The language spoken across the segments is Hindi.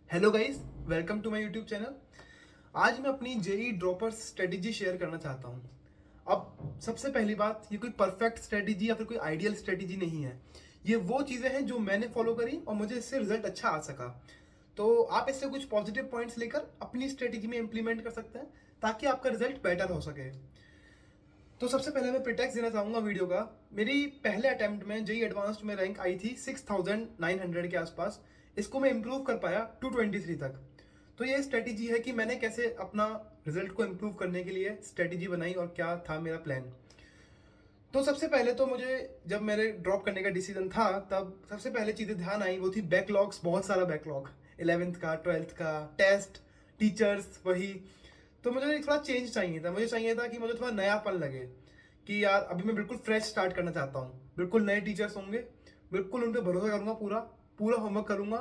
Hello guys, welcome to my YouTube channel. आज मैं अपनी जेई ड्रॉपर्स स्ट्रेटेजी शेयर करना चाहता हूँ। अब सबसे पहली बात, ये कोई परफेक्ट स्ट्रेटेजी या फिर कोई आइडियल स्ट्रेटेजी नहीं है। ये वो चीज़ें हैं जो मैंने फॉलो करी और मुझे इससे रिजल्ट अच्छा आ सका। तो आप इससे कुछ पॉजिटिव पॉइंट्स लेकर अपनी स्ट्रेटेजी में इंप्लीमेंट कर सकते हैं ताकि आपका रिजल्ट बेटर हो सके। तो सबसे पहले मैं प्रिटेक्स देना चाहूँगा वीडियो का। मेरी पहले अटेम्प्ट में जेई एडवांस्ड में रैंक आई थी 6900 के आसपास। इसको मैं इम्प्रूव कर पाया 223 तक। तो ये स्ट्रेटेजी है कि मैंने कैसे अपना रिजल्ट को इम्प्रूव करने के लिए स्ट्रेटेजी बनाई और क्या था मेरा प्लान। तो सबसे पहले तो मुझे जब मेरे ड्रॉप करने का डिसीजन था तब सबसे पहले चीज़ें ध्यान आई वो थी बैकलॉग्स, बहुत सारा बैकलॉग 11th का, 12th का, टेस्ट, टीचर्स, वही। तो मुझे थोड़ा चेंज चाहिए था। मुझे चाहिए था कि मुझे थोड़ा नयापन लगे कि यार अभी मैं बिल्कुल फ्रेश स्टार्ट करना चाहता हूँ। बिल्कुल नए टीचर्स होंगे, बिल्कुल उन पर भरोसा करूँगा, पूरा पूरा होमवर्क करूँगा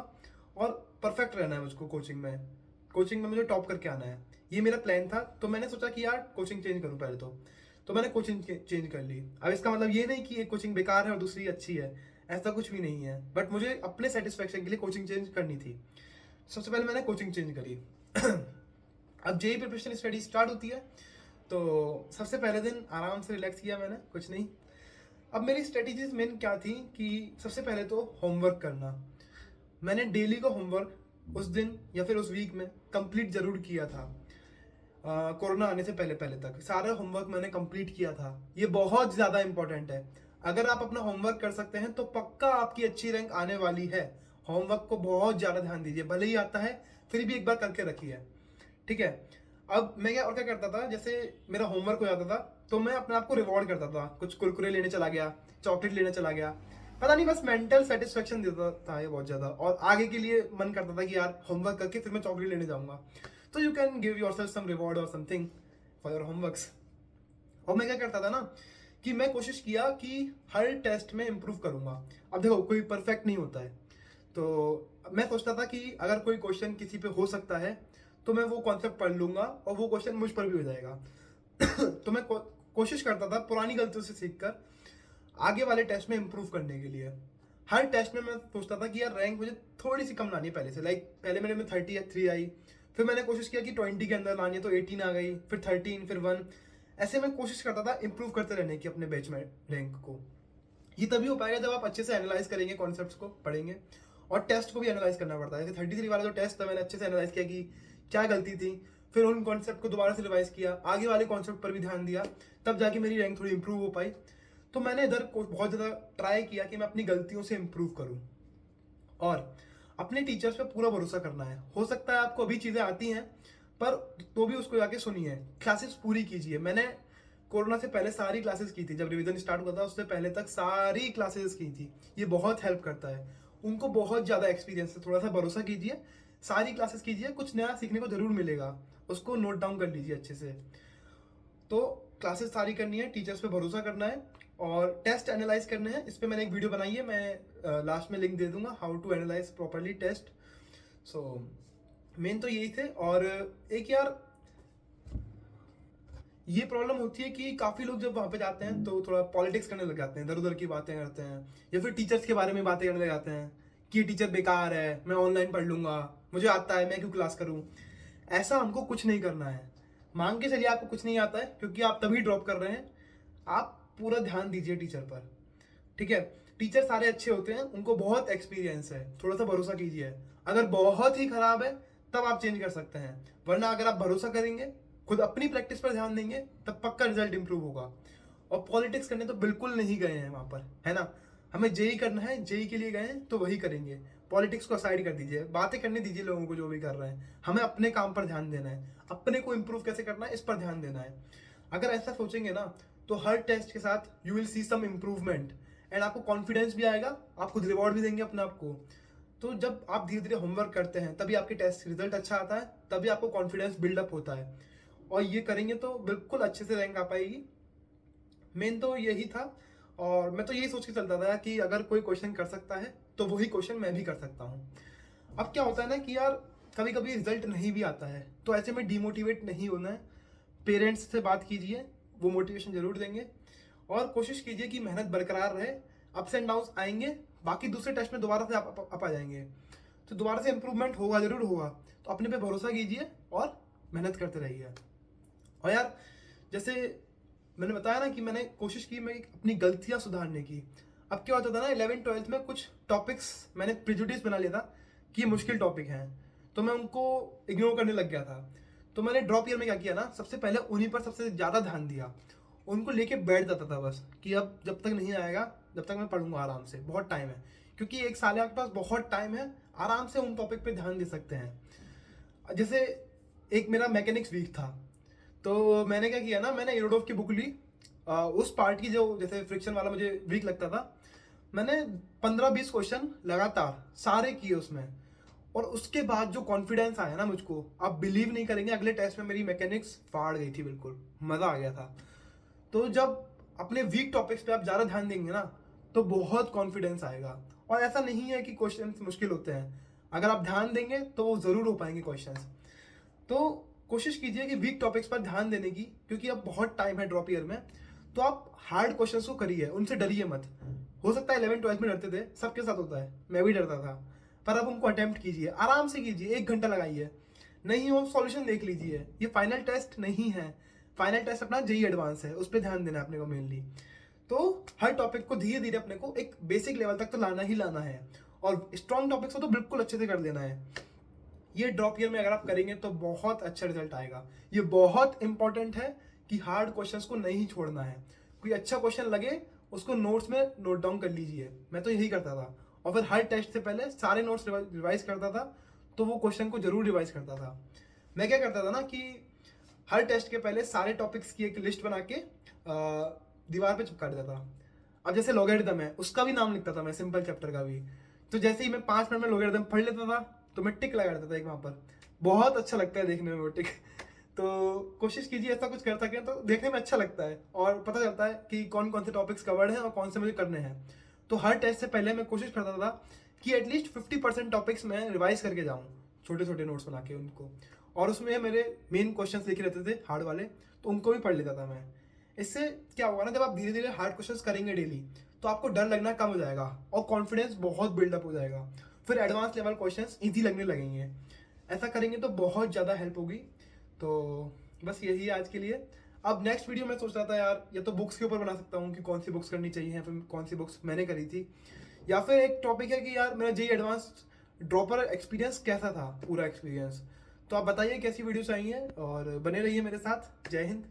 और परफेक्ट रहना है मुझको कोचिंग में मुझे टॉप करके आना है। ये मेरा प्लान था। तो मैंने सोचा कि यार कोचिंग चेंज करूँ पहले तो मैंने कोचिंग चेंज कर ली। अब इसका मतलब ये नहीं कि एक कोचिंग बेकार है और दूसरी अच्छी है, ऐसा कुछ भी नहीं है। बट मुझे अपने सेटिस्फेक्शन के लिए कोचिंग चेंज करनी थी। सबसे पहले मैंने कोचिंग चेंज करी। अब जेई प्रिपरेशन स्टडी स्टार्ट होती है तो सबसे पहले दिन आराम से रिलैक्स किया मैंने, कुछ नहीं। अब मेरी स्ट्रेटेजीज मेन क्या थी कि सबसे पहले तो होमवर्क करना। मैंने डेली का होमवर्क उस दिन या फिर उस वीक में कंप्लीट जरूर किया था। कोरोना आने से पहले पहले तक सारा होमवर्क मैंने कंप्लीट किया था। ये बहुत ज़्यादा इंपॉर्टेंट है। अगर आप अपना होमवर्क कर सकते हैं तो पक्का आपकी अच्छी रैंक आने वाली है। होमवर्क को बहुत ज़्यादा ध्यान दीजिए, भले ही आता है फिर भी एक बार करके रखिए, ठीक है। अब मैं क्या करता था, जैसे मेरा होमवर्क हो जाता था तो मैं अपने आप को रिवॉर्ड करता था। कुछ कुरकुरे लेने चला गया, चॉकलेट लेने चला गया, पता नहीं, बस मेंटल सेटिस्फेक्शन देता था ये बहुत ज़्यादा। और आगे के लिए मन करता था कि यार होमवर्क करके फिर मैं चॉकलेट लेने जाऊंगा। तो you can give yourself some reward और समथिंग फॉर योर होमवर्क्स। और मैं क्या करता था ना कि मैं कोशिश किया कि हर टेस्ट में इम्प्रूव करूंगा। अब देखो, कोई परफेक्ट नहीं होता है। तो मैं सोचता था कि अगर कोई क्वेश्चन किसी पे हो सकता है तो मैं वो कॉन्सेप्ट पढ़ लूंगा और वो क्वेश्चन मुझ पर भी हो जाएगा। तो मैं कोशिश करता था पुरानी गलतियों से सीखकर आगे वाले टेस्ट में इम्प्रूव करने के लिए। हर टेस्ट में मैं सोचता था कि यार रैंक मुझे थोड़ी सी कम लानी है पहले से। लाइक पहले मेरे में 33 आई, फिर मैंने कोशिश किया कि 20 के अंदर लानी है तो 18 आ गई, फिर 13, फिर 1। ऐसे मैं कोशिश करता था इंप्रूव करते रहने की अपने बैच में रैंक को। ये तभी हो पाएगा जब आप अच्छे से एनालाइज करेंगे, कॉन्सेप्ट्स को पढ़ेंगे और टेस्ट को भी एनालाइज करना पड़ता है। जैसे 33 वाला जो टेस्ट था मैंने अच्छे से एनालाइज किया कि क्या गलती थी, फिर उन कॉन्सेप्ट को दोबारा से रिवाइज किया, आगे वाले कॉन्सेप्ट पर भी ध्यान दिया, तब जाके मेरी रैंक थोड़ी इंप्रूव हो पाई। तो मैंने इधर बहुत ज़्यादा ट्राई किया कि मैं अपनी गलतियों से इम्प्रूव करूँ और अपने टीचर्स पे पूरा भरोसा करना है। हो सकता है आपको अभी चीज़ें आती हैं पर तो भी उसको जाके सुनिए, क्लासेस पूरी कीजिए। मैंने कोरोना से पहले सारी क्लासेस की थी, जब रिवीजन स्टार्ट हुआ था उससे पहले तक सारी क्लासेस की थी। ये बहुत हेल्प करता है। उनको बहुत ज़्यादा एक्सपीरियंस है, थोड़ा सा भरोसा कीजिए, सारी क्लासेस कीजिए, कुछ नया सीखने को जरूर मिलेगा। उसको नोट डाउन कर लीजिए अच्छे से। तो क्लासेस सारी करनी है, टीचर्स पे भरोसा करना है और टेस्ट एनालाइज करने हैं। इस पर मैंने एक वीडियो बनाई है, मैं लास्ट में लिंक दे दूंगा, how to analyse properly test. So main तो यही थे। और एक यार ये प्रॉब्लम होती है कि काफ़ी लोग जब वहाँ पे जाते हैं तो थोड़ा पॉलिटिक्स करने लग जाते हैं, इधर उधर की बातें करते हैं या फिर टीचर्स के बारे में बातें करने लग जाते हैं कि टीचर बेकार है, मैं ऑनलाइन पढ़ लूंगा, मुझे आता है, मैं क्यों क्लास करूँ। ऐसा हमको कुछ नहीं करना है। मान के चलिए आपको कुछ नहीं आता है क्योंकि आप तभी ड्रॉप कर रहे हैं। आप पूरा ध्यान दीजिए टीचर पर, ठीक है। टीचर सारे अच्छे होते हैं, उनको बहुत एक्सपीरियंस है, थोड़ा सा भरोसा कीजिए। अगर बहुत ही खराब है तब आप चेंज कर सकते हैं, वरना अगर आप भरोसा करेंगे, खुद अपनी प्रैक्टिस पर ध्यान देंगे, तब पक्का रिजल्ट इंप्रूव होगा। और पॉलिटिक्स करने तो बिल्कुल नहीं गए हैं वहां पर, है ना। हमें जेई करना है, जेई के लिए गए हैं तो वही करेंगे। पॉलिटिक्स को साइड कर दीजिए, बातें करने दीजिए लोगों को जो भी कर रहे हैं। हमें अपने काम पर ध्यान देना है, अपने को इंप्रूव कैसे करना है इस पर ध्यान देना है। अगर ऐसा सोचेंगे ना तो हर टेस्ट के साथ you will see some improvement and आपको कॉन्फिडेंस भी आएगा, आप खुद रिवॉर्ड भी देंगे अपने आप को। तो जब आप धीरे धीरे होमवर्क करते हैं तभी आपके टेस्ट रिजल्ट अच्छा आता है, तभी आपको कॉन्फिडेंस बिल्डअप होता है और ये करेंगे तो बिल्कुल अच्छे से रैंक आ पाएगी। मेन तो यही था। और मैं तो यही सोच के चलता था कि अगर कोई क्वेश्चन कर सकता है तो वही क्वेश्चन मैं भी कर सकता हूँ। अब क्या होता है ना कि यार कभी कभी रिजल्ट नहीं भी आता है तो ऐसे में डिमोटिवेट नहीं होना है। पेरेंट्स से बात कीजिए, वो मोटिवेशन जरूर देंगे और कोशिश कीजिए कि मेहनत बरकरार रहे। अप्स एंड डाउन्स आएंगे, बाकी दूसरे टेस्ट में दोबारा से आप आ जाएंगे। तो दोबारा से इम्प्रूवमेंट होगा, जरूर होगा। तो अपने पे भरोसा कीजिए और मेहनत करते रहिए। और यार जैसे मैंने बताया ना कि मैंने कोशिश की मैं अपनी गलतियां सुधारने की। अब क्या होता था ना, 11th-12th में कुछ टॉपिक्स मैंने प्रिजुडिस बना लिया था कि ये मुश्किल टॉपिक हैं, तो मैं उनको इग्नोर करने लग गया था। तो मैंने ड्रॉप ईयर में क्या किया ना, सबसे पहले उन्हीं पर सबसे ज़्यादा ध्यान दिया, उनको लेके बैठ जाता था बस कि अब जब तक नहीं आएगा जब तक मैं पढ़ूंगा आराम से, बहुत टाइम है, क्योंकि एक साल है आपके पास, बहुत टाइम है, आराम से उन टॉपिक पे ध्यान दे सकते हैं। जैसे एक मेरा मैकेनिक्स वीक था, तो मैंने क्या किया ना, मैंने एरोडोफ की बुक ली, उस पार्ट की जो जैसे फ्रिक्शन वाला मुझे वीक लगता था, मैंने 15-20 क्वेश्चन लगातार सारे किए उसमें। और उसके बाद जो कॉन्फिडेंस आया ना मुझको, आप बिलीव नहीं करेंगे, अगले टेस्ट में मेरी मैकेनिक्स फाड़ गई थी, बिल्कुल मजा आ गया था। तो जब अपने वीक टॉपिक्स पे आप ज़्यादा ध्यान देंगे ना, तो बहुत कॉन्फिडेंस आएगा। और ऐसा नहीं है कि क्वेश्चन मुश्किल होते हैं, अगर आप ध्यान देंगे तो वो ज़रूर हो पाएंगे क्वेश्चन। तो कोशिश कीजिए कि वीक टॉपिक्स पर ध्यान देने की, क्योंकि अब बहुत टाइम है ड्रॉप ईयर में। तो आप हार्ड क्वेश्चंस को करिए, उनसे डरिए मत। हो सकता है 11th-12th में डरते थे, सबके साथ होता है, मैं भी डरता था, पर अब उनको अटेम्प्ट कीजिए, आराम से कीजिए, 1 घंटा लगाइए, नहीं हो सॉल्यूशन देख लीजिए। ये फाइनल टेस्ट नहीं है, फाइनल टेस्ट अपना जेई एडवांस है, उस पर ध्यान देना है अपने को मेनली। तो हर टॉपिक को धीरे धीरे अपने को एक बेसिक लेवल तक तो लाना ही लाना है, और स्ट्रॉन्ग टॉपिक्स को तो बिल्कुल अच्छे से कर लेना है। ये ड्रॉप ईयर में अगर आप करेंगे तो बहुत अच्छा रिजल्ट आएगा। ये बहुत इंपॉर्टेंट है कि हार्ड क्वेश्चंस को नहीं छोड़ना है। कोई अच्छा क्वेश्चन लगे उसको नोट्स में नोट डाउन कर लीजिए, मैं तो यही करता था। और फिर हर टेस्ट से पहले सारे नोट्स रिवाइज करता था, तो वो क्वेश्चन को जरूर रिवाइज करता था। मैं क्या करता था ना कि हर टेस्ट के पहले सारे टॉपिक्स की एक लिस्ट बना के दीवार पे चिपका देता था। अब जैसे लॉगरिथम है, उसका भी नाम लिखता था मैं, सिंपल चैप्टर का भी। तो जैसे ही मैं 5 मिनट में लॉगरिथम पढ़ लेता था, तो मैं टिक लगा देता था एक वहां पर। बहुत अच्छा लगता है देखने में वो टिक। तो कोशिश कीजिए ऐसा कुछ कर सकें, तो देखने में अच्छा लगता है और पता चलता है कि कौन कौन से टॉपिक्स कवर्ड हैं और कौन से मुझे करने हैं। तो हर टेस्ट से पहले मैं कोशिश करता था कि एटलीस्ट 50% टॉपिक्स मैं रिवाइज करके जाऊँ, छोटे छोटे नोट्स बना के उनको। और उसमें मेरे मेन क्वेश्चन लिखे रहते थे हार्ड वाले, तो उनको भी पढ़ लेता था मैं। इससे क्या होगा ना, जब आप धीरे धीरे हार्ड क्वेश्चंस करेंगे डेली, तो आपको डर लगना कम हो जाएगा और कॉन्फिडेंस बहुत बिल्डअप हो जाएगा। फिर एडवांस लेवल क्वेश्चंस इजी लगने लगेंगे। ऐसा करेंगे तो बहुत ज़्यादा हेल्प होगी। तो बस यही है आज के लिए। अब नेक्स्ट वीडियो मैं सोच रहा था यार, या तो बुक्स के ऊपर बना सकता हूँ कि कौन सी बुक्स करनी चाहिए, या फिर कौन सी बुक्स मैंने करी थी, या फिर एक टॉपिक है कि यार मेरा जेई एडवांस ड्रॉपर एक्सपीरियंस कैसा था, पूरा एक्सपीरियंस। तो आप बताइए कैसी वीडियोस आई हैं, और बने रहिए मेरे साथ। जय हिंद।